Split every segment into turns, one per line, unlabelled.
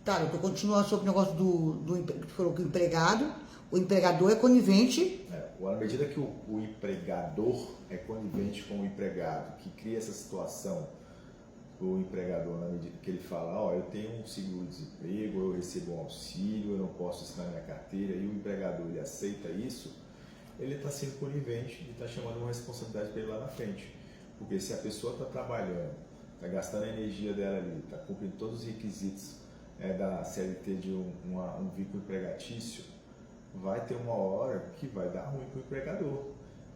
Tá, doutor, continuando sobre o negócio que falou que o empregador é conivente.
À medida que o empregador é conivente com o empregado, que cria essa situação, o empregador, na medida que ele fala, ó, eu tenho um seguro-desemprego, eu recebo um auxílio, eu não posso isso na minha carteira, e o empregador ele aceita isso, ele está sendo conivente e está chamando uma responsabilidade para ele lá na frente. Porque se a pessoa está trabalhando, está gastando a energia dela ali, está cumprindo todos os requisitos da CLT de um vínculo empregatício, vai ter uma hora que vai dar ruim para o empregador.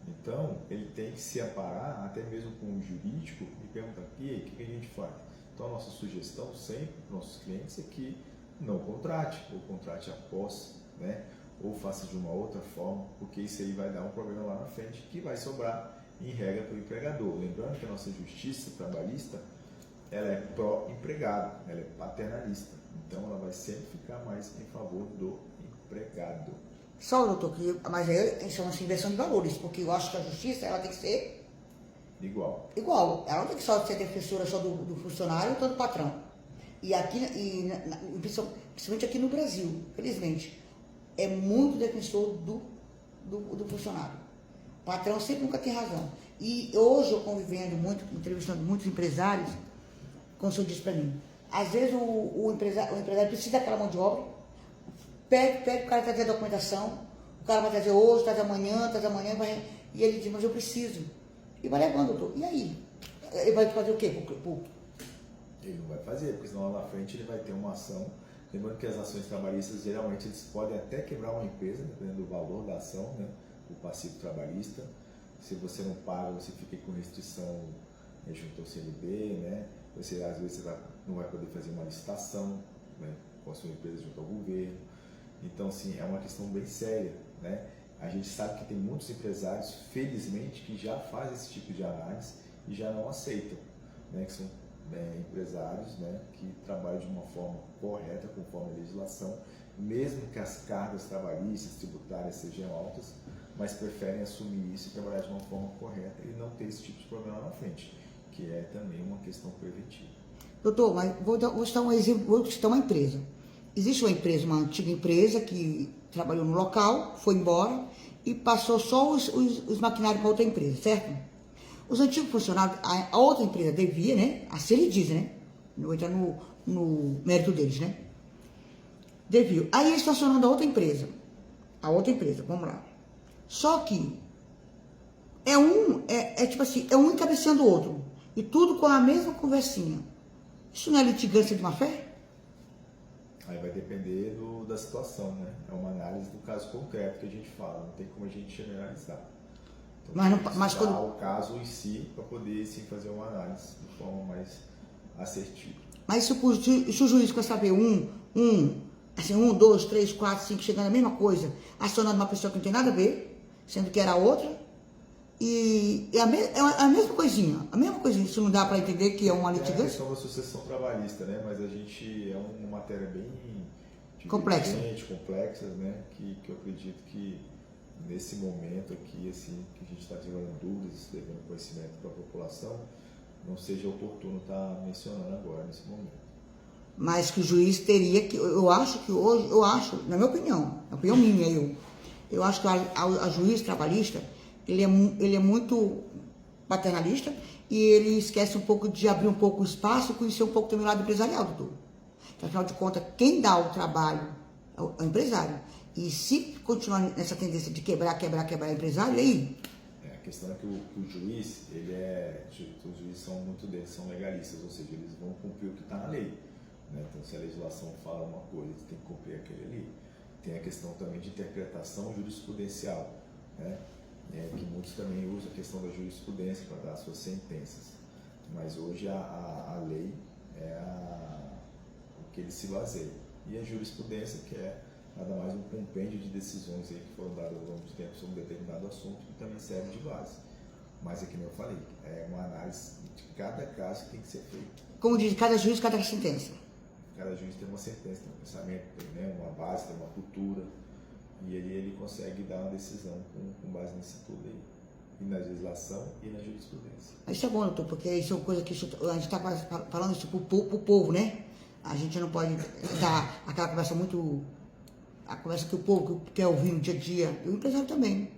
Então, ele tem que se amparar, até mesmo com o jurídico, e perguntar, e aí, o que a gente faz? Então, a nossa sugestão sempre para os nossos clientes é que não contrate, ou contrate após, né? Ou faça de uma outra forma, porque isso aí vai dar um problema lá na frente, que vai sobrar, em regra, para o empregador. Lembrando que a nossa justiça trabalhista, ela é pró-empregado, ela é paternalista. Então, ela vai sempre ficar mais em favor do empregado.
Só, doutor, mas aí isso é uma inversão de valores, porque eu acho que a justiça ela tem que ser
igual.
Ela não tem que só ser defensora só do funcionário ou do patrão. E aqui, principalmente aqui no Brasil, felizmente, é muito defensor do funcionário. O patrão sempre nunca tem razão. E hoje eu convivendo muito, entrevistando muitos empresários, como o senhor disse para mim, às vezes o empresário precisa daquela mão de obra, pede o cara trazer a documentação, o cara vai trazer hoje, traz amanhã, e ele diz, mas eu preciso. E vai levando, doutor. E aí? Ele vai fazer o quê?
Ele não vai fazer, porque senão lá na frente ele vai ter uma ação. Lembrando que as ações trabalhistas, geralmente, eles podem até quebrar uma empresa, dependendo do valor da ação, né? O passivo trabalhista. Se você não paga, você fica com restrição junto ao CLB, né? Você, às vezes, você não vai poder fazer uma licitação, né? Com a sua empresa junto ao governo. Então, assim, é uma questão bem séria, né? A gente sabe que tem muitos empresários, felizmente, que já fazem esse tipo de análise e já não aceitam, né? Que são empresários, né? Que trabalham de uma forma correta, conforme a legislação, mesmo que as cargas trabalhistas, tributárias sejam altas, mas preferem assumir isso e trabalhar de uma forma correta e não ter esse tipo de problema na frente, que é também uma questão preventiva.
Doutor, mas vou citar um exemplo, vou citar uma empresa. Existe uma antiga empresa que trabalhou no local, foi embora e passou só os maquinários para outra empresa, certo? Os antigos funcionários, a outra empresa devia, né? Assim ele diz, né? Não vou entrar no mérito deles, né? Devia. Aí eles estão acionando a outra empresa, vamos lá. Só que tipo assim, é um encabeçando o outro. E tudo com a mesma conversinha. Isso não é litigância de má fé?
Aí vai depender da situação, né? É uma análise do caso concreto que a gente fala, não tem como a gente generalizar. Então, mas quando o caso em si, para poder sim fazer uma análise de forma mais assertiva.
Mas se o juiz quer saber um, dois, três, quatro, cinco, chegando a mesma coisa, acionando uma pessoa que não tem nada a ver, sendo que era outra, e é a mesma coisinha, isso não dá para entender que é uma litigância?
É a questão da sucessão trabalhista, né? Mas a gente é uma matéria bem
complexa,
né? Que eu acredito que nesse momento aqui, assim, que a gente está desenvolvendo dúvidas, levando conhecimento para a população, não seja oportuno estar mencionando agora, nesse momento.
Mas que o juiz teria que, eu acho, na minha opinião, minha, eu acho que a juiz trabalhista, ele é muito paternalista e ele esquece um pouco de abrir um pouco o espaço e conhecer um pouco também o lado empresarial, doutor. Então, afinal de contas, quem dá o trabalho é o empresário. E se continuar nessa tendência de quebrar o empresário, e aí?
A questão é que o juiz, os juízes são legalistas, ou seja, eles vão cumprir o que está na lei. Né? Então, se a legislação fala uma coisa, tem que cumprir aquele ali. Tem a questão também de interpretação jurisprudencial, né? Que muitos também usam a questão da jurisprudência para dar suas sentenças. Mas hoje a lei é o que ele se baseia. E a jurisprudência, que é nada mais um compêndio de decisões aí que foram dadas ao longo do tempo sobre um determinado assunto, que também serve de base. Mas é que eu falei, é uma análise de cada caso que tem que ser feita.
Como diz, cada juiz, cada sentença.
Cada juiz tem uma sentença, tem um pensamento, tem, né, uma base, tem uma cultura, e aí ele consegue dar uma decisão com base nisso tudo aí. E na legislação e na jurisprudência.
Isso é bom, doutor, porque isso é uma coisa que a gente está falando isso pro povo, né? A gente não pode dar aquela conversa muito... A conversa que o povo quer ouvir no dia a dia. E o empresário também.